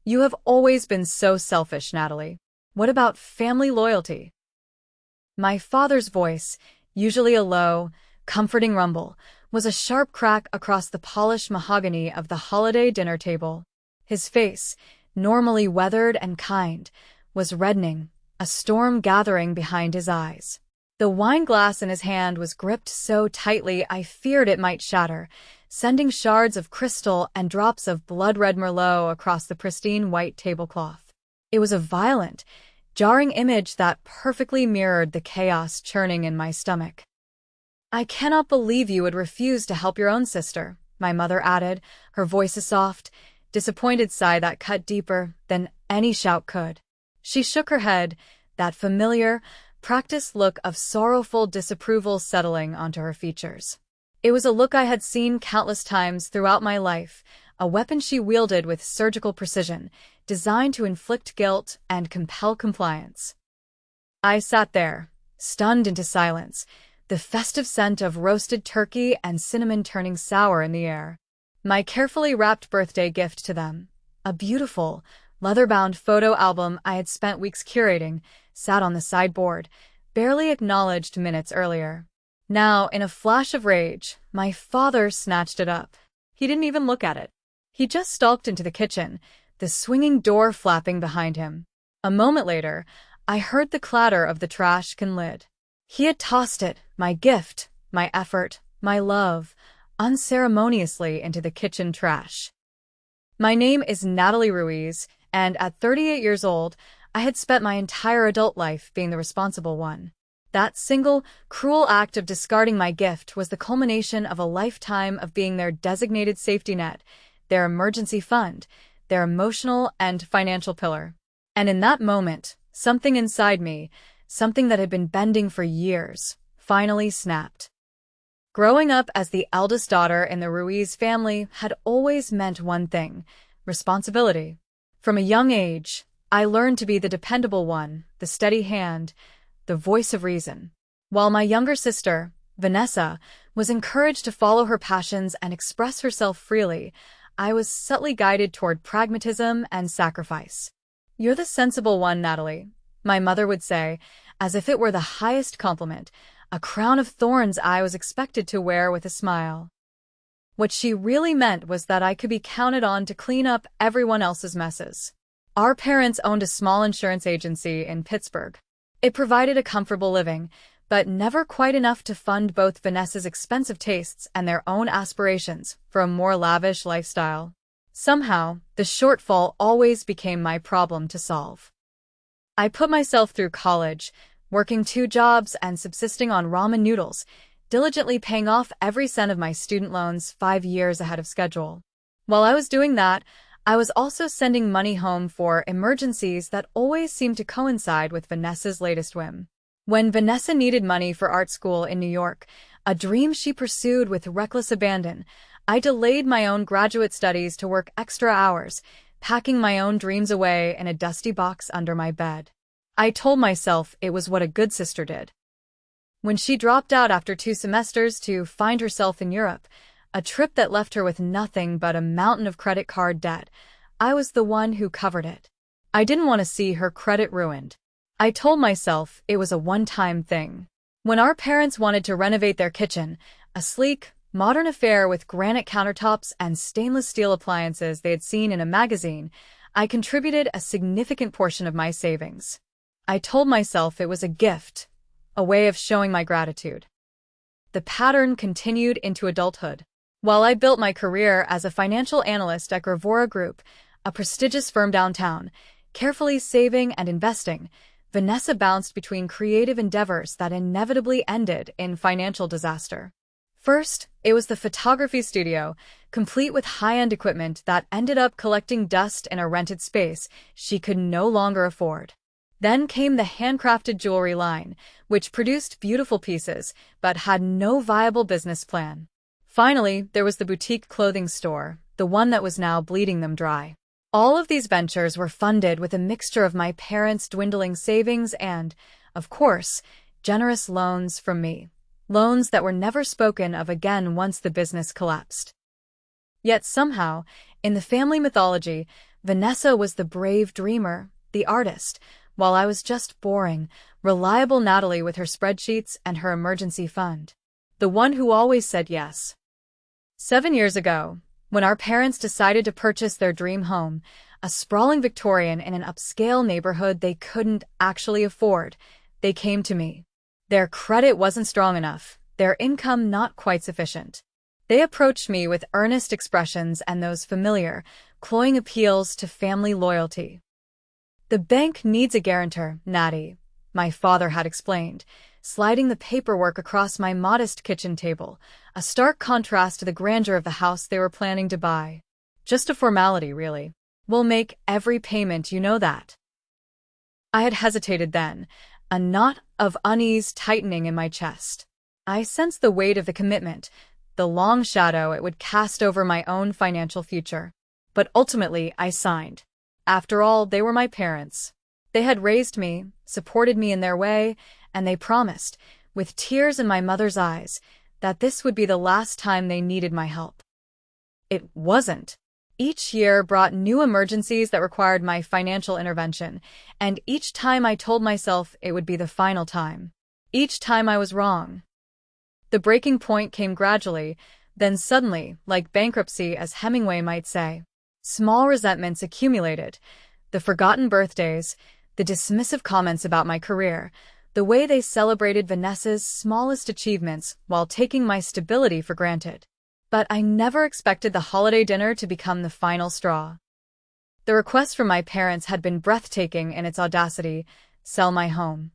You have always been so selfish, Natalie. What about family loyalty? My father's voice, usually a low, comforting rumble, was a sharp crack across the polished mahogany of the holiday dinner table. His face, normally weathered and kind, was reddening, a storm gathering behind his eyes. The wine glass in his hand was gripped so tightly I feared it might shatter, sending shards of crystal and drops of blood-red Merlot across the pristine white tablecloth. It was a violent, jarring image that perfectly mirrored the chaos churning in my stomach. "I cannot believe you would refuse to help your own sister," my mother added, her voice a soft, disappointed sigh that cut deeper than any shout could. She shook her head, that familiar, practiced look of sorrowful disapproval settling onto her features. It was a look I had seen countless times throughout my life, a weapon she wielded with surgical precision, designed to inflict guilt and compel compliance. I sat there, stunned into silence, the festive scent of roasted turkey and cinnamon turning sour in the air. My carefully wrapped birthday gift to them, a beautiful, leather-bound photo album I had spent weeks curating, sat on the sideboard, barely acknowledged minutes earlier. Now, in a flash of rage, my father snatched it up. He didn't even look at it. He just stalked into the kitchen, the swinging door flapping behind him. A moment later, I heard the clatter of the trash can lid. He had tossed it, my gift, my effort, my love, unceremoniously into the kitchen trash. My name is Natalie Ruiz, and at 38 years old, I had spent my entire adult life being the responsible one. That single, cruel act of discarding my gift was the culmination of a lifetime of being their designated safety net, their emergency fund, their emotional and financial pillar. And in that moment, something inside me, something that had been bending for years, finally snapped. Growing up as the eldest daughter in the Ruiz family had always meant one thing: responsibility. From a young age, I learned to be the dependable one, the steady hand, the voice of reason. While my younger sister, Vanessa, was encouraged to follow her passions and express herself freely, I was subtly guided toward pragmatism and sacrifice. "You're the sensible one, Natalie," my mother would say, as if it were the highest compliment, a crown of thorns I was expected to wear with a smile. What she really meant was that I could be counted on to clean up everyone else's messes. Our parents owned a small insurance agency in Pittsburgh. It provided a comfortable living, but never quite enough to fund both Vanessa's expensive tastes and their own aspirations for a more lavish lifestyle. Somehow, the shortfall always became my problem to solve. I put myself through college, working 2 jobs and subsisting on ramen noodles, diligently paying off every cent of my student loans 5 years ahead of schedule. While I was doing that, I was also sending money home for emergencies that always seemed to coincide with Vanessa's latest whim. When Vanessa needed money for art school in New York, a dream she pursued with reckless abandon, I delayed my own graduate studies to work extra hours, packing my own dreams away in a dusty box under my bed. I told myself it was what a good sister did. When she dropped out after 2 semesters to find herself in Europe, a trip that left her with nothing but a mountain of credit card debt, I was the one who covered it. I didn't want to see her credit ruined. I told myself it was a one-time thing. When our parents wanted to renovate their kitchen, a sleek, modern affair with granite countertops and stainless steel appliances they had seen in a magazine, I contributed a significant portion of my savings. I told myself it was a gift, a way of showing my gratitude. The pattern continued into adulthood. While I built my career as a financial analyst at Gravora Group, a prestigious firm downtown, carefully saving and investing, Vanessa bounced between creative endeavors that inevitably ended in financial disaster. First, it was the photography studio, complete with high-end equipment that ended up collecting dust in a rented space she could no longer afford. Then came the handcrafted jewelry line, which produced beautiful pieces but had no viable business plan. Finally, there was the boutique clothing store, the one that was now bleeding them dry. All of these ventures were funded with a mixture of my parents' dwindling savings and, of course, generous loans from me. Loans that were never spoken of again once the business collapsed. Yet somehow, in the family mythology, Vanessa was the brave dreamer, the artist, while I was just boring, reliable Natalie with her spreadsheets and her emergency fund. The one who always said yes. 7 years ago, when our parents decided to purchase their dream home, a sprawling Victorian in an upscale neighborhood they couldn't actually afford, they came to me. Their credit wasn't strong enough, their income not quite sufficient. They approached me with earnest expressions and those familiar, cloying appeals to family loyalty. "The bank needs a guarantor, Natty," my father had explained, sliding the paperwork across my modest kitchen table, a stark contrast to the grandeur of the house they were planning to buy. "Just a formality, really. We'll make every payment, you know that." I had hesitated then, a knot of unease tightening in my chest. I sensed the weight of the commitment, the long shadow it would cast over my own financial future. But ultimately, I signed. After all, they were my parents. They had raised me, supported me in their way, and they promised, with tears in my mother's eyes, that this would be the last time they needed my help. It wasn't. Each year brought new emergencies that required my financial intervention, and each time I told myself it would be the final time. Each time I was wrong. The breaking point came gradually, then suddenly, like bankruptcy, as Hemingway might say. Small resentments accumulated, the forgotten birthdays, the dismissive comments about my career, the way they celebrated Vanessa's smallest achievements while taking my stability for granted. But I never expected the holiday dinner to become the final straw. The request from my parents had been breathtaking in its audacity: sell my home.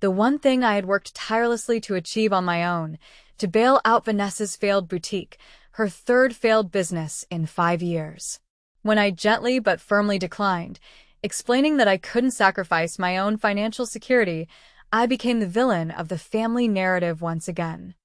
The one thing I had worked tirelessly to achieve on my own, to bail out Vanessa's failed boutique, her third failed business in 5 years. When I gently but firmly declined, explaining that I couldn't sacrifice my own financial security, I became the villain of the family narrative once again.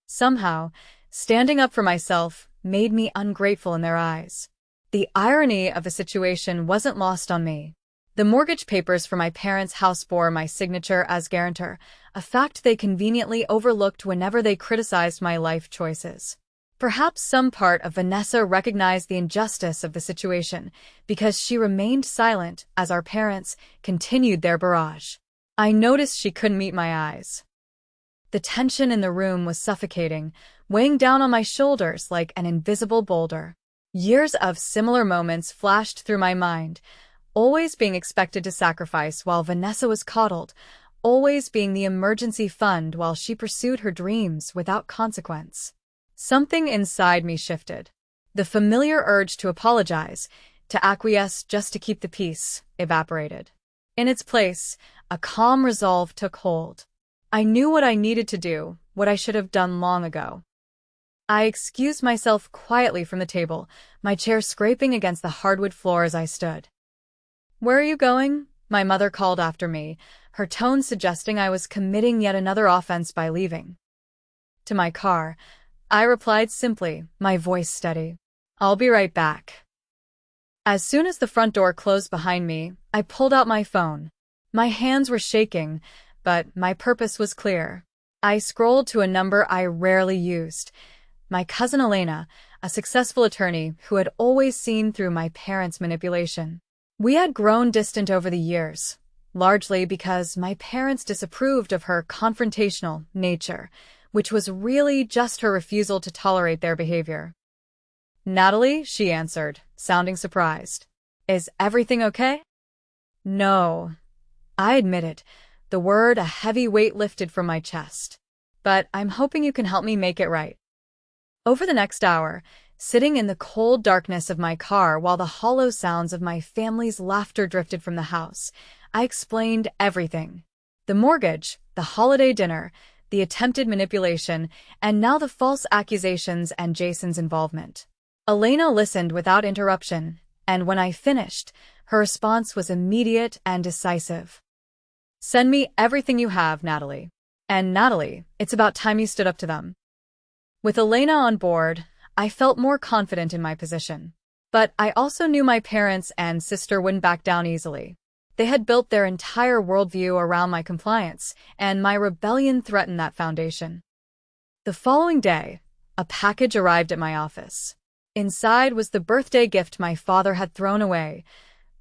Somehow, standing up for myself made me ungrateful in their eyes. The irony of the situation wasn't lost on me. The mortgage papers for my parents' house bore my signature as guarantor, a fact they conveniently overlooked whenever they criticized my life choices. Perhaps some part of Vanessa recognized the injustice of the situation, because she remained silent as our parents continued their barrage. I noticed she couldn't meet my eyes. The tension in the room was suffocating, weighing down on my shoulders like an invisible boulder. Years of similar moments flashed through my mind, always being expected to sacrifice while Vanessa was coddled, always being the emergency fund while she pursued her dreams without consequence. Something inside me shifted. The familiar urge to apologize, to acquiesce just to keep the peace, evaporated. In its place, a calm resolve took hold. I knew what I needed to do, what I should have done long ago. I excused myself quietly from the table, my chair scraping against the hardwood floor as I stood. "Where are you going?" my mother called after me, her tone suggesting I was committing yet another offense by leaving. "To my car," I replied simply, my voice steady. "I'll be right back." As soon as the front door closed behind me, I pulled out my phone. My hands were shaking, but my purpose was clear. I scrolled to a number I rarely used. My cousin Elena, a successful attorney who had always seen through my parents' manipulation. We had grown distant over the years, largely because my parents disapproved of her confrontational nature, which was really just her refusal to tolerate their behavior. "Natalie," she answered, sounding surprised. "Is everything okay?" "No," I admitted, the word a heavy weight lifted from my chest. "But I'm hoping you can help me make it right." Over the next hour, sitting in the cold darkness of my car while the hollow sounds of my family's laughter drifted from the house, I explained everything. The mortgage, the holiday dinner, the attempted manipulation, and now the false accusations and Jason's involvement. Elena listened without interruption, and when I finished, her response was immediate and decisive. "Send me everything you have, Natalie. And Natalie, it's about time you stood up to them." With Elena on board, I felt more confident in my position. But I also knew my parents and sister wouldn't back down easily. They had built their entire worldview around my compliance, and my rebellion threatened that foundation. The following day, a package arrived at my office. Inside was the birthday gift my father had thrown away,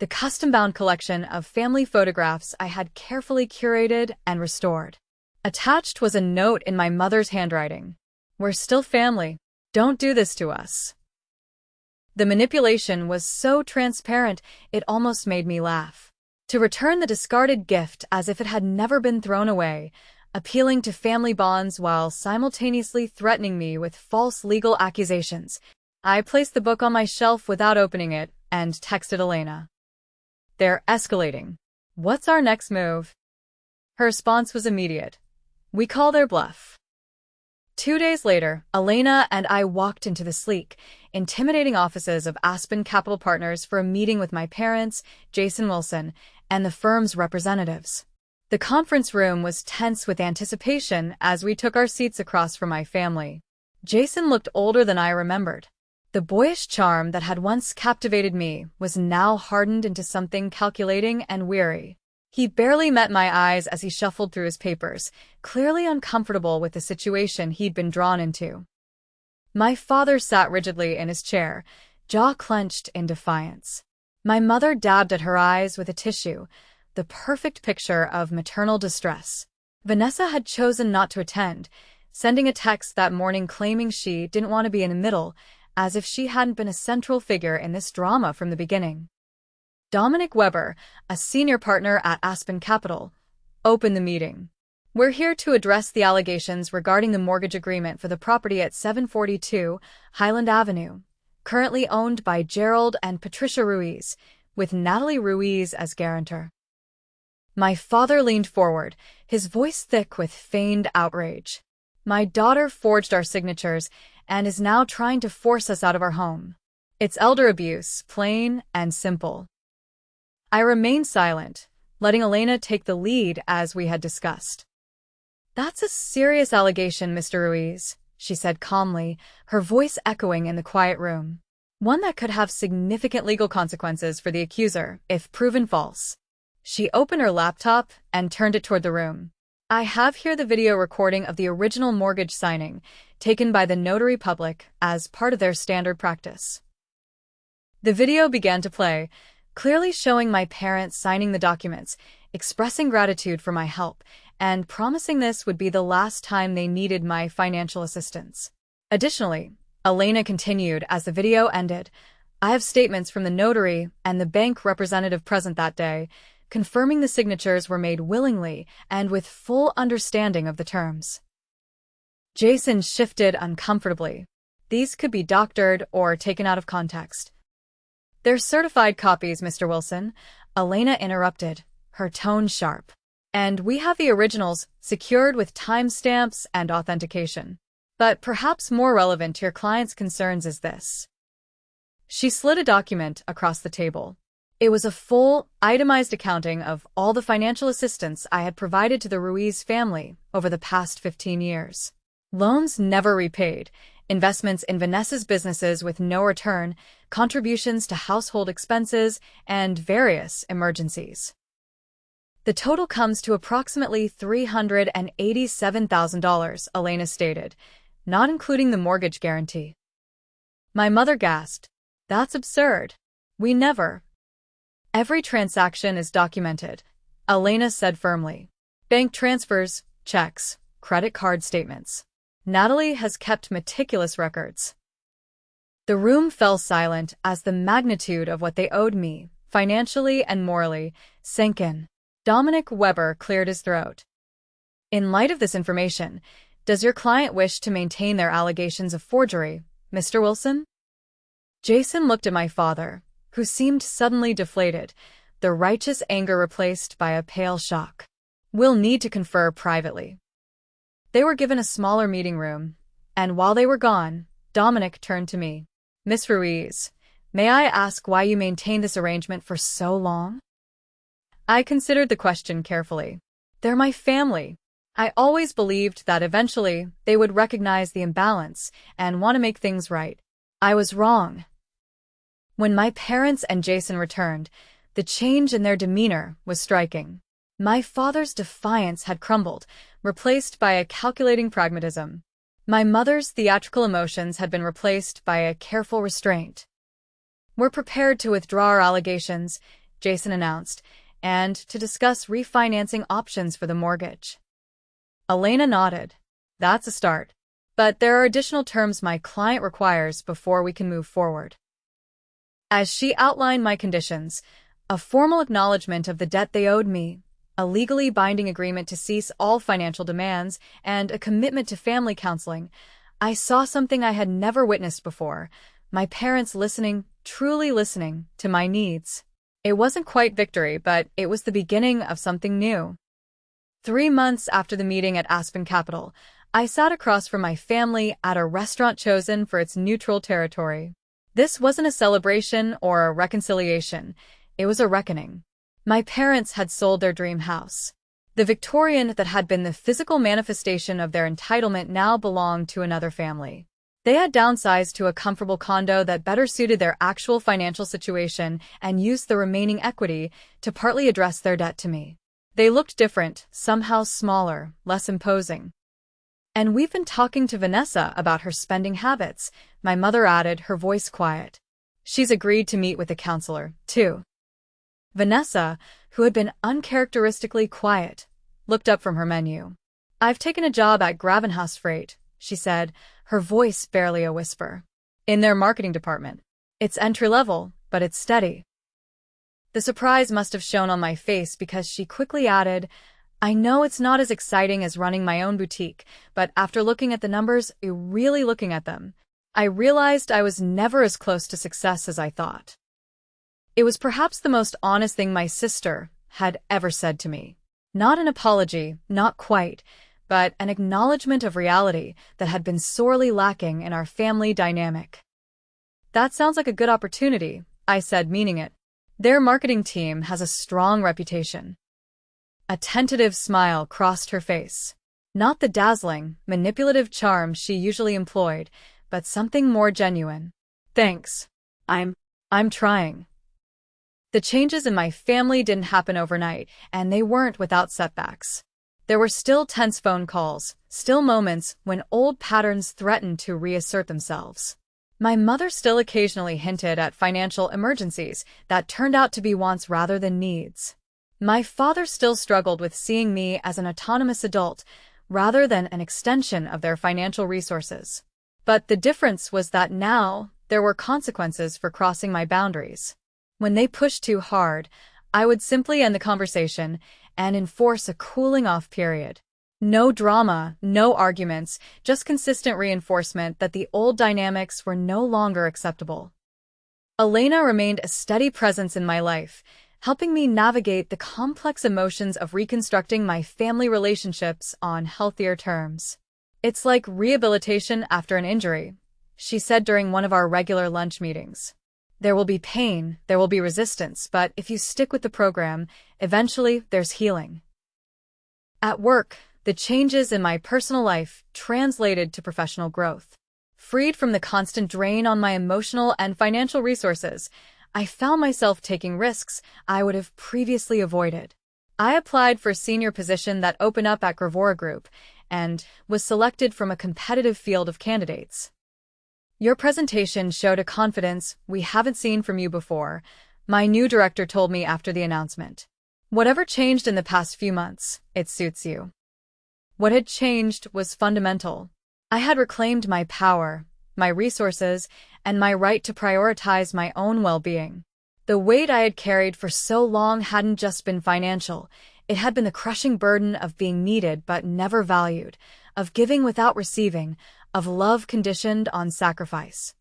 the custom-bound collection of family photographs I had carefully curated and restored. Attached was a note in my mother's handwriting. "We're still family. Don't do this to us." The manipulation was so transparent it almost made me laugh. To return the discarded gift as if it had never been thrown away, appealing to family bonds while simultaneously threatening me with false legal accusations, I placed the book on my shelf without opening it and texted Elena. "They're escalating. What's our next move?" Her response was immediate. "We call their bluff." 2 days later, Elena and I walked into the sleek, intimidating offices of Aspen Capital Partners for a meeting with my parents, Jason Wilson, and the firm's representatives. The conference room was tense with anticipation as we took our seats across from my family. Jason looked older than I remembered. The boyish charm that had once captivated me was now hardened into something calculating and weary. He barely met my eyes as he shuffled through his papers, clearly uncomfortable with the situation he'd been drawn into. My father sat rigidly in his chair, jaw clenched in defiance. My mother dabbed at her eyes with a tissue, the perfect picture of maternal distress. Vanessa had chosen not to attend, sending a text that morning claiming she didn't want to be in the middle, as if she hadn't been a central figure in this drama from the beginning. Dominic Weber, a senior partner at Aspen Capital, opened the meeting. "We're here to address the allegations regarding the mortgage agreement for the property at 742 Highland Avenue, currently owned by Gerald and Patricia Ruiz, with Natalie Ruiz as guarantor." My father leaned forward, his voice thick with feigned outrage. "My daughter forged our signatures and is now trying to force us out of our home. It's elder abuse, plain and simple." I remained silent, letting Elena take the lead as we had discussed. "That's a serious allegation, Mr. Ruiz," she said calmly, her voice echoing in the quiet room. "One that could have significant legal consequences for the accuser if proven false." She opened her laptop and turned it toward the room. "I have here the video recording of the original mortgage signing, taken by the notary public as part of their standard practice." The video began to play, clearly showing my parents signing the documents, expressing gratitude for my help, and promising this would be the last time they needed my financial assistance. Additionally, Elena continued as the video ended, "I have statements from the notary and the bank representative present that day, confirming the signatures were made willingly and with full understanding of the terms." Jason shifted uncomfortably. "These could be doctored or taken out of context." "They're certified copies, Mr. Wilson," Elena interrupted, her tone sharp. "And we have the originals secured with timestamps and authentication. But perhaps more relevant to your client's concerns is this." She slid a document across the table. It was a full, itemized accounting of all the financial assistance I had provided to the Ruiz family over the past 15 years. Loans never repaid, investments in Vanessa's businesses with no return, contributions to household expenses, and various emergencies. The total comes to approximately $387,000, Elena stated, not including the mortgage guarantee. My mother gasped. "That's absurd. We never." "Every transaction is documented," Elena said firmly. "Bank transfers, checks, credit card statements. Natalie has kept meticulous records." The room fell silent as the magnitude of what they owed me, financially and morally, sank in. Dominic Weber cleared his throat. "In light of this information, does your client wish to maintain their allegations of forgery, Mr. Wilson?" Jason looked at my father, who seemed suddenly deflated, the righteous anger replaced by a pale shock. "We'll need to confer privately." They were given a smaller meeting room, and while they were gone, Dominic turned to me. "Miss Ruiz, may I ask why you maintained this arrangement for so long?" I considered the question carefully. "They're my family. I always believed that eventually they would recognize the imbalance and want to make things right. I was wrong." When my parents and Jason returned, the change in their demeanor was striking. My father's defiance had crumbled, replaced by a calculating pragmatism. My mother's theatrical emotions had been replaced by a careful restraint. "We're prepared to withdraw our allegations," Jason announced, "and to discuss refinancing options for the mortgage." Elena nodded. "That's a start. But there are additional terms my client requires before we can move forward." As she outlined my conditions, a formal acknowledgement of the debt they owed me, a legally binding agreement to cease all financial demands, and a commitment to family counseling, I saw something I had never witnessed before: my parents listening, truly listening, to my needs. It wasn't quite victory, but it was the beginning of something new. 3 months after the meeting at Aspen Capital, I sat across from my family at a restaurant chosen for its neutral territory. This wasn't a celebration or a reconciliation. It was a reckoning. My parents had sold their dream house. The Victorian that had been the physical manifestation of their entitlement now belonged to another family. They had downsized to a comfortable condo that better suited their actual financial situation and used the remaining equity to partly address their debt to me. They looked different, somehow smaller, less imposing. "And we've been talking to Vanessa about her spending habits," my mother added, her voice quiet. "She's agreed to meet with a counselor, too." Vanessa, who had been uncharacteristically quiet, looked up from her menu. "I've taken a job at Gravenhaus Freight," she said, her voice barely a whisper. "In their marketing department. It's entry-level, but it's steady." The surprise must have shown on my face because she quickly added, "I know it's not as exciting as running my own boutique, but after looking at the numbers, really looking at them, I realized I was never as close to success as I thought." It was perhaps the most honest thing my sister had ever said to me. Not an apology, not quite, but an acknowledgement of reality that had been sorely lacking in our family dynamic. "That sounds like a good opportunity," I said, meaning it. "Their marketing team has a strong reputation." A tentative smile crossed her face. Not the dazzling, manipulative charm she usually employed, but something more genuine. "Thanks. I'm trying." The changes in my family didn't happen overnight, and they weren't without setbacks. There were still tense phone calls, still moments when old patterns threatened to reassert themselves. My mother still occasionally hinted at financial emergencies that turned out to be wants rather than needs. My father still struggled with seeing me as an autonomous adult rather than an extension of their financial resources. But the difference was that now there were consequences for crossing my boundaries. When they pushed too hard, I would simply end the conversation and enforce a cooling-off period. No drama, no arguments, just consistent reinforcement that the old dynamics were no longer acceptable. Elena remained a steady presence in my life, helping me navigate the complex emotions of reconstructing my family relationships on healthier terms. "It's like rehabilitation after an injury," she said during one of our regular lunch meetings. "There will be pain, there will be resistance, but if you stick with the program, eventually there's healing." At work, the changes in my personal life translated to professional growth. Freed from the constant drain on my emotional and financial resources, I found myself taking risks I would have previously avoided. I applied for a senior position that opened up at Gravora Group and was selected from a competitive field of candidates. "Your presentation showed a confidence we haven't seen from you before," my new director told me after the announcement. "Whatever changed in the past few months, it suits you." What had changed was fundamental. I had reclaimed my power, my resources, and my right to prioritize my own well-being. The weight I had carried for so long hadn't just been financial. It had been the crushing burden of being needed but never valued, of giving without receiving, of love conditioned on sacrifice.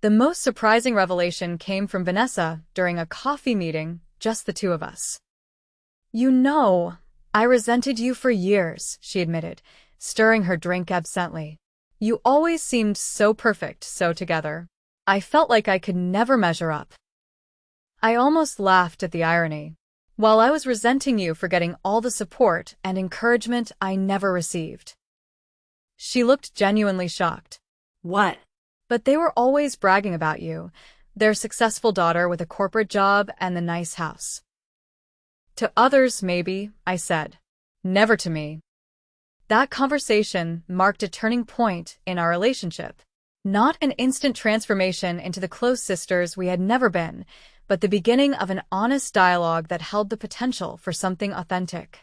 The most surprising revelation came from Vanessa during a coffee meeting, just the two of us. "You know, I resented you for years," she admitted, stirring her drink absently. "You always seemed so perfect, so together. I felt like I could never measure up." I almost laughed at the irony. While I was resenting you for getting all the support and encouragement I never received. She looked genuinely shocked. "What?" "But they were always bragging about you, their successful daughter with a corporate job and the nice house." "To others, maybe," I said. "Never to me." That conversation marked a turning point in our relationship. Not an instant transformation into the close sisters we had never been, but the beginning of an honest dialogue that held the potential for something authentic.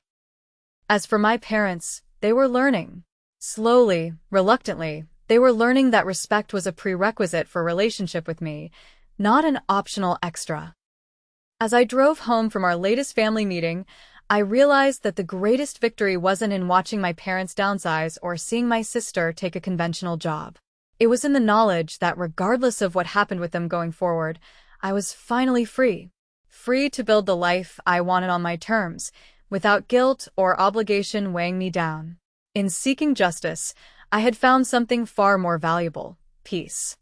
As for my parents, they were learning. Slowly, reluctantly, they were learning that respect was a prerequisite for a relationship with me, not an optional extra. As I drove home from our latest family meeting, I realized that the greatest victory wasn't in watching my parents downsize or seeing my sister take a conventional job. It was in the knowledge that regardless of what happened with them going forward, I was finally free. Free to build the life I wanted on my terms, without guilt or obligation weighing me down. In seeking justice, I had found something far more valuable: peace.